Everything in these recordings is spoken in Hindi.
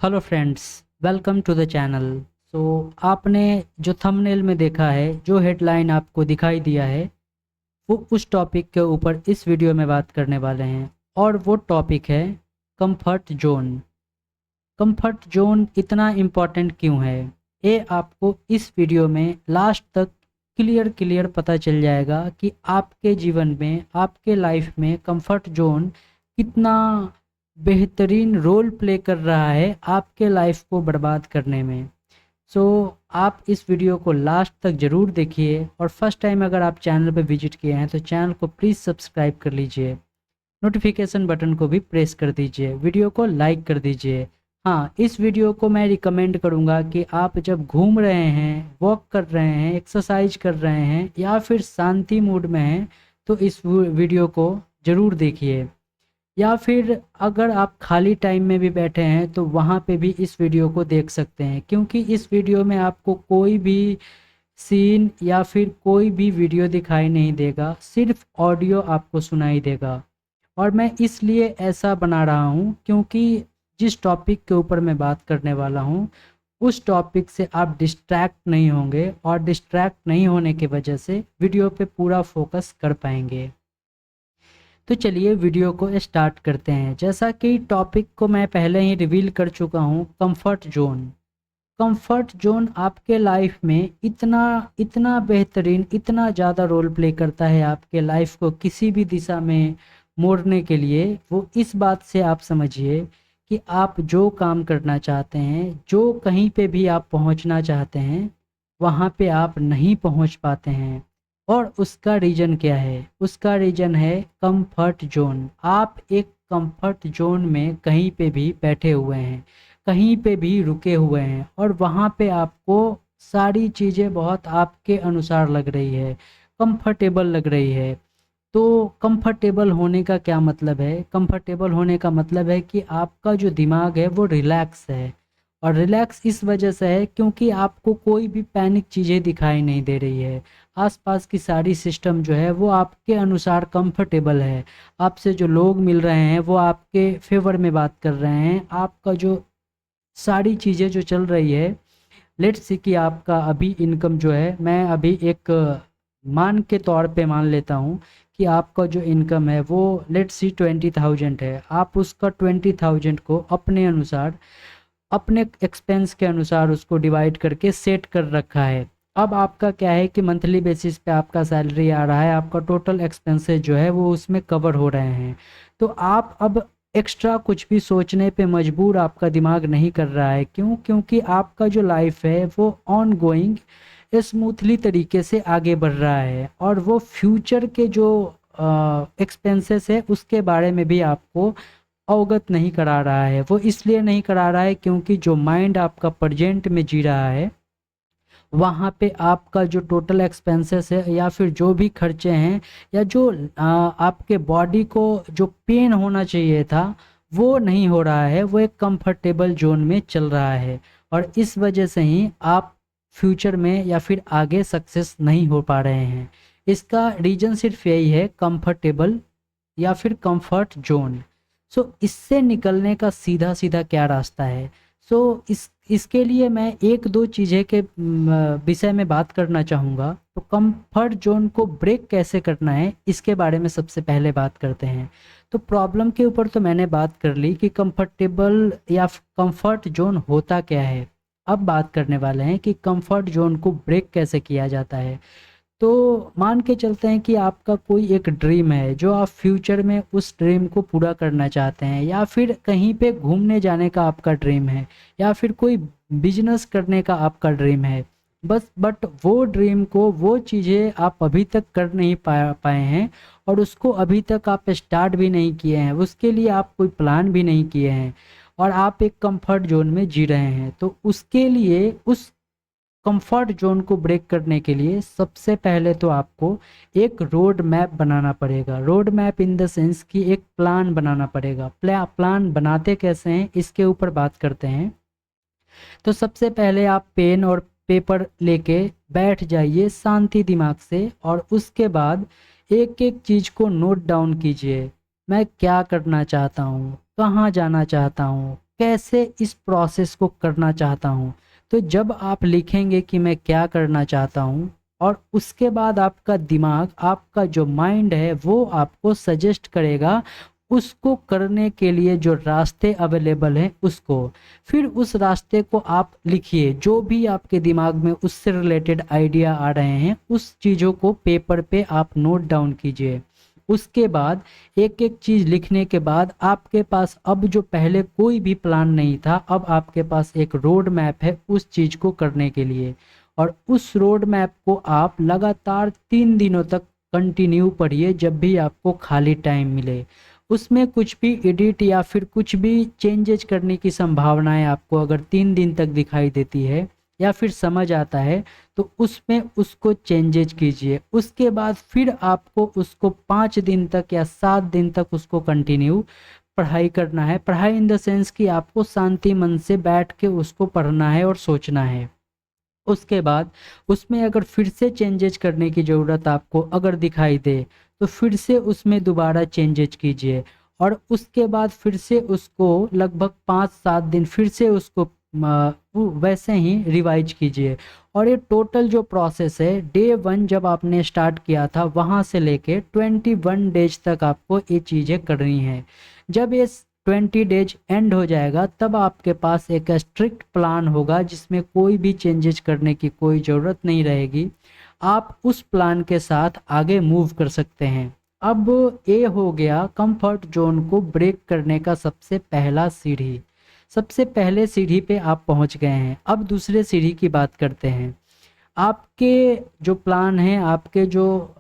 Hello friends, welcome to the channel. So आपने जो थंबनेल में देखा है, जो हेडलाइन आपको दिखाई दिया है, वो उस टॉपिक के ऊपर इस वीडियो में बात करने वाले हैं। और वो टॉपिक है कंफर्ट जोन। कंफर्ट जोन इतना इम्पॉर्टेंट क्यों है, ये आपको इस वीडियो में लास्ट तक क्लियर पता चल जाएगा कि आपके जीवन में, आपके लाइफ में कंफर्ट जोन कितना बेहतरीन रोल प्ले कर रहा है आपके लाइफ को बर्बाद करने में। सो आप इस वीडियो को लास्ट तक ज़रूर देखिए, और फर्स्ट टाइम अगर आप चैनल पर विजिट किए हैं तो चैनल को प्लीज़ सब्सक्राइब कर लीजिए, नोटिफिकेशन बटन को भी प्रेस कर दीजिए, वीडियो को लाइक कर दीजिए। हाँ, इस वीडियो को मैं रिकमेंड करूँगा कि आप जब घूम रहे हैं, वॉक कर रहे हैं, एक्सरसाइज कर रहे हैं या फिर शांति मूड में हैं तो इस वीडियो को ज़रूर देखिए। या फिर अगर आप खाली टाइम में भी बैठे हैं तो वहाँ पे भी इस वीडियो को देख सकते हैं, क्योंकि इस वीडियो में आपको कोई भी सीन या फिर कोई भी वीडियो दिखाई नहीं देगा, सिर्फ ऑडियो आपको सुनाई देगा। और मैं इसलिए ऐसा बना रहा हूँ क्योंकि जिस टॉपिक के ऊपर मैं बात करने वाला हूँ उस टॉपिक से आप डिस्ट्रैक्ट नहीं होंगे, और डिस्ट्रैक्ट नहीं होने की वजह से वीडियो पे पूरा फोकस कर पाएंगे। तो चलिए वीडियो को स्टार्ट करते हैं। जैसा कि टॉपिक को मैं पहले ही रिवील कर चुका हूँ, कंफर्ट जोन। कंफर्ट जोन आपके लाइफ में इतना इतना बेहतरीन, इतना ज़्यादा रोल प्ले करता है आपके लाइफ को किसी भी दिशा में मोड़ने के लिए। वो इस बात से आप समझिए कि आप जो काम करना चाहते हैं, जो कहीं पे भी आप पहुंचना चाहते हैं, वहाँ पे आप नहीं पहुंच पाते हैं। और उसका रीज़न क्या है? उसका रीज़न है कंफर्ट जोन। आप एक कंफर्ट जोन में कहीं पे भी बैठे हुए हैं, कहीं पे भी रुके हुए हैं, और वहाँ पे आपको सारी चीज़ें बहुत आपके अनुसार लग रही है, कंफर्टेबल लग रही है। तो कंफर्टेबल होने का क्या मतलब है? कंफर्टेबल होने का मतलब है कि आपका जो दिमाग है वो रिलैक्स है। और रिलैक्स इस वजह से है क्योंकि आपको कोई भी पैनिक चीज़ें दिखाई नहीं दे रही है। आसपास की सारी सिस्टम जो है वो आपके अनुसार कंफर्टेबल है। आपसे जो लोग मिल रहे हैं वो आपके फेवर में बात कर रहे हैं। आपका जो सारी चीज़ें जो चल रही है, लेट्स सी कि आपका अभी इनकम जो है, मैं अभी एक मान के तौर पे मान लेता हूँ कि आपका जो इनकम है वो लेट्स सी 20,000 है। आप उसका 20,000 को अपने अनुसार, अपने एक्सपेंस के अनुसार उसको डिवाइड करके सेट कर रखा है। अब आपका क्या है कि मंथली बेसिस पे आपका सैलरी आ रहा है, आपका टोटल एक्सपेंसेस जो है वो उसमें कवर हो रहे हैं। तो आप अब एक्स्ट्रा कुछ भी सोचने पे मजबूर आपका दिमाग नहीं कर रहा है। क्यों? क्योंकि आपका जो लाइफ है वो ऑन गोइंग स्मूथली तरीके से आगे बढ़ रहा है, और वो फ्यूचर के जो एक्सपेंसेस है उसके बारे में भी आपको अवगत नहीं करा रहा है। वो इसलिए नहीं करा रहा है क्योंकि जो माइंड आपका प्रेजेंट में जी रहा है, वहाँ पे आपका जो टोटल एक्सपेंसेस है या फिर जो भी खर्चे हैं, या जो आपके बॉडी को जो पेन होना चाहिए था वो नहीं हो रहा है, वो एक कंफर्टेबल जोन में चल रहा है। और इस वजह से ही आप फ्यूचर में या फिर आगे सक्सेस नहीं हो पा रहे हैं। इसका रीज़न सिर्फ यही है, कंफर्टेबल या फिर कंफर्ट जोन। सो इससे निकलने का सीधा सीधा क्या रास्ता है? सो इसके लिए मैं एक दो चीज़ें के विषय में बात करना चाहूँगा। तो कंफर्ट जोन को ब्रेक कैसे करना है इसके बारे में सबसे पहले बात करते हैं। तो प्रॉब्लम के ऊपर तो मैंने बात कर ली कि कंफर्टेबल या कंफर्ट जोन होता क्या है। अब बात करने वाले हैं कि कंफर्ट जोन को ब्रेक कैसे किया जाता है। तो मान के चलते हैं कि आपका कोई एक ड्रीम है जो आप फ्यूचर में उस ड्रीम को पूरा करना चाहते हैं, या फिर कहीं पे घूमने जाने का आपका ड्रीम है, या फिर कोई बिजनेस करने का आपका ड्रीम है। बस बट वो ड्रीम को, वो चीज़ें आप अभी तक कर नहीं पाए हैं, और उसको अभी तक आप स्टार्ट भी नहीं किए हैं, उसके लिए आप कोई प्लान भी नहीं किए हैं, और आप एक कंफर्ट जोन में जी रहे हैं। तो उसके लिए, उस कंफर्ट जोन को ब्रेक करने के लिए सबसे पहले तो आपको एक रोड मैप बनाना पड़ेगा। Road map in the sense कि एक प्लान बनाना पड़ेगा। प्लान बनाते कैसे हैं इसके ऊपर बात करते हैं। तो सबसे पहले आप पेन और पेपर लेके बैठ जाइए शांति दिमाग से, और उसके बाद एक एक चीज़ को नोट डाउन कीजिए। मैं क्या करना चाहता हूँ, कहाँ जाना चाहता हूँ, कैसे इस प्रोसेस को करना चाहता हूँ। तो जब आप लिखेंगे कि मैं क्या करना चाहता हूँ, और उसके बाद आपका दिमाग, आपका जो माइंड है वो आपको सजेस्ट करेगा उसको करने के लिए जो रास्ते अवेलेबल हैं उसको। फिर उस रास्ते को आप लिखिए, जो भी आपके दिमाग में उससे रिलेटेड आइडिया आ रहे हैं उस चीज़ों को पेपर पे आप नोट डाउन कीजिए। उसके बाद एक एक चीज़ लिखने के बाद आपके पास अब जो पहले कोई भी प्लान नहीं था, अब आपके पास एक रोड मैप है उस चीज़ को करने के लिए। और उस रोड मैप को आप लगातार 3 दिनों तक कंटिन्यू पढ़िए जब भी आपको खाली टाइम मिले। उसमें कुछ भी एडिट या फिर कुछ भी चेंजेज करने की संभावनाएं आपको अगर 3 दिन तक दिखाई देती है या फिर समझ आता है तो उसमें उसको चेंजेज कीजिए। उसके बाद फिर आपको उसको 5 दिन तक या 7 दिन तक उसको कंटिन्यू पढ़ाई करना है। पढ़ाई इन द सेंस कि आपको शांति मन से बैठ के उसको पढ़ना है और सोचना है। उसके बाद उसमें अगर फिर से चेंजेज करने की ज़रूरत आपको अगर दिखाई दे तो फिर से उसमें दोबारा चेंजेज कीजिए। और उसके बाद फिर से उसको लगभग 5-7 दिन फिर से उसको वैसे ही रिवाइज कीजिए। और ये टोटल जो प्रोसेस है, डे 1 जब आपने स्टार्ट किया था वहाँ से लेके 21 डेज तक आपको ये चीज़ें करनी है। जब ये 20 डेज एंड हो जाएगा तब आपके पास एक स्ट्रिक्ट प्लान होगा जिसमें कोई भी चेंजेस करने की कोई ज़रूरत नहीं रहेगी। आप उस प्लान के साथ आगे मूव कर सकते हैं। अब ये हो गया कंफर्ट जोन को ब्रेक करने का सबसे पहला सीढ़ी। सबसे पहले सीढ़ी पे आप पहुंच गए हैं। अब दूसरे सीढ़ी की बात करते हैं। आपके जो प्लान हैं, आपके जो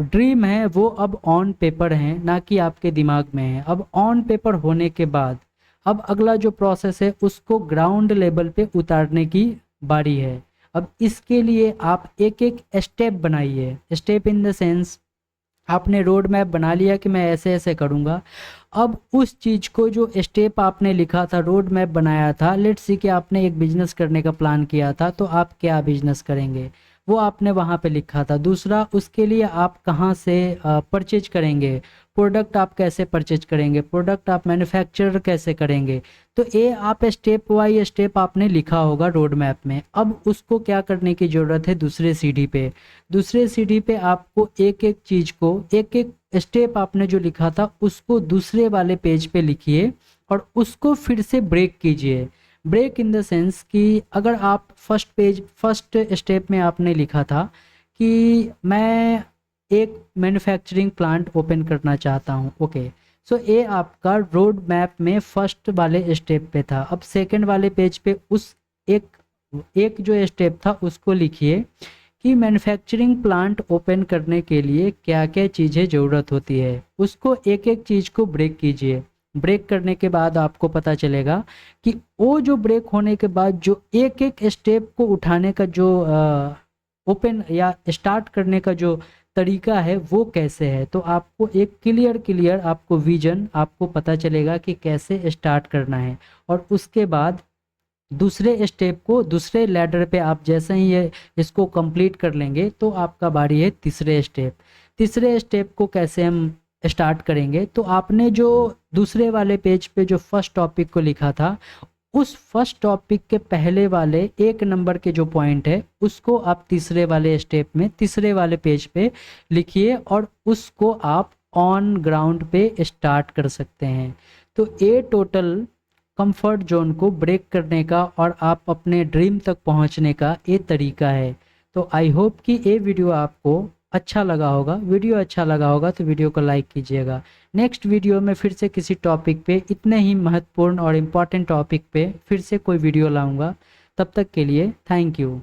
ड्रीम है वो अब ऑन पेपर हैं, ना कि आपके दिमाग में है। अब ऑन पेपर होने के बाद अब अगला जो प्रोसेस है उसको ग्राउंड लेवल पे उतारने की बारी है। अब इसके लिए आप एक एक स्टेप बनाइए। स्टेप इन द सेंस, आपने रोड मैप बना लिया कि मैं ऐसे ऐसे करूँगा। अब उस चीज़ को जो स्टेप आपने लिखा था, रोड मैप बनाया था, लेट्स सी कि आपने एक बिजनेस करने का प्लान किया था तो आप क्या बिजनेस करेंगे वो आपने वहाँ पे लिखा था। दूसरा, उसके लिए आप कहाँ से परचेज करेंगे, प्रोडक्ट आप कैसे परचेज करेंगे, प्रोडक्ट आप मैन्युफैक्चर कैसे करेंगे। तो ये आप स्टेप बाई स्टेप आपने लिखा होगा रोड मैप में। अब उसको क्या करने की ज़रूरत है, दूसरे सीढ़ी पे। दूसरे सीढ़ी पे आपको एक एक चीज़ को, एक एक स्टेप आपने जो लिखा था उसको दूसरे वाले पेज पे लिखिए और उसको फिर से ब्रेक कीजिए। ब्रेक इन द सेंस कि अगर आप फर्स्ट स्टेप में आपने लिखा था कि मैं एक मैन्युफैक्चरिंग प्लांट ओपन करना चाहता हूँ, ओके, सो ये आपका रोड मैप में फर्स्ट वाले स्टेप पे था। अब सेकंड वाले पेज पे उस एक जो स्टेप था उसको लिखिए कि मैन्युफैक्चरिंग प्लांट ओपन करने के लिए क्या क्या चीज़ें ज़रूरत होती है। उसको एक एक चीज़ को ब्रेक कीजिए। ब्रेक करने के बाद आपको पता चलेगा कि वो जो ब्रेक होने के बाद जो एक एक स्टेप को उठाने का जो ओपन या स्टार्ट करने का जो तरीका है वो कैसे है। तो आपको एक क्लियर आपको विजन आपको पता चलेगा कि कैसे स्टार्ट करना है। और उसके बाद दूसरे स्टेप को, दूसरे लैडर पे आप जैसे ही ये इसको कंप्लीट कर लेंगे तो आपका बारी है तीसरे स्टेप। तीसरे स्टेप को कैसे हम स्टार्ट करेंगे, तो आपने जो दूसरे वाले पेज पे जो फर्स्ट टॉपिक को लिखा था उस फर्स्ट टॉपिक के पहले वाले 1 नंबर के जो पॉइंट है उसको आप तीसरे वाले स्टेप में तीसरे वाले पेज पे लिखिए और उसको आप ऑन ग्राउंड पे स्टार्ट कर सकते हैं। तो ये टोटल कंफर्ट जोन को ब्रेक करने का और आप अपने ड्रीम तक पहुंचने का ये तरीका है। तो आई होप कि ये वीडियो आपको अच्छा लगा होगा। वीडियो अच्छा लगा होगा तो वीडियो को लाइक कीजिएगा। नेक्स्ट वीडियो में फिर से किसी टॉपिक पे, इतने ही महत्वपूर्ण और इम्पॉर्टेंट टॉपिक पे फिर से कोई वीडियो लाऊंगा। तब तक के लिए थैंक यू।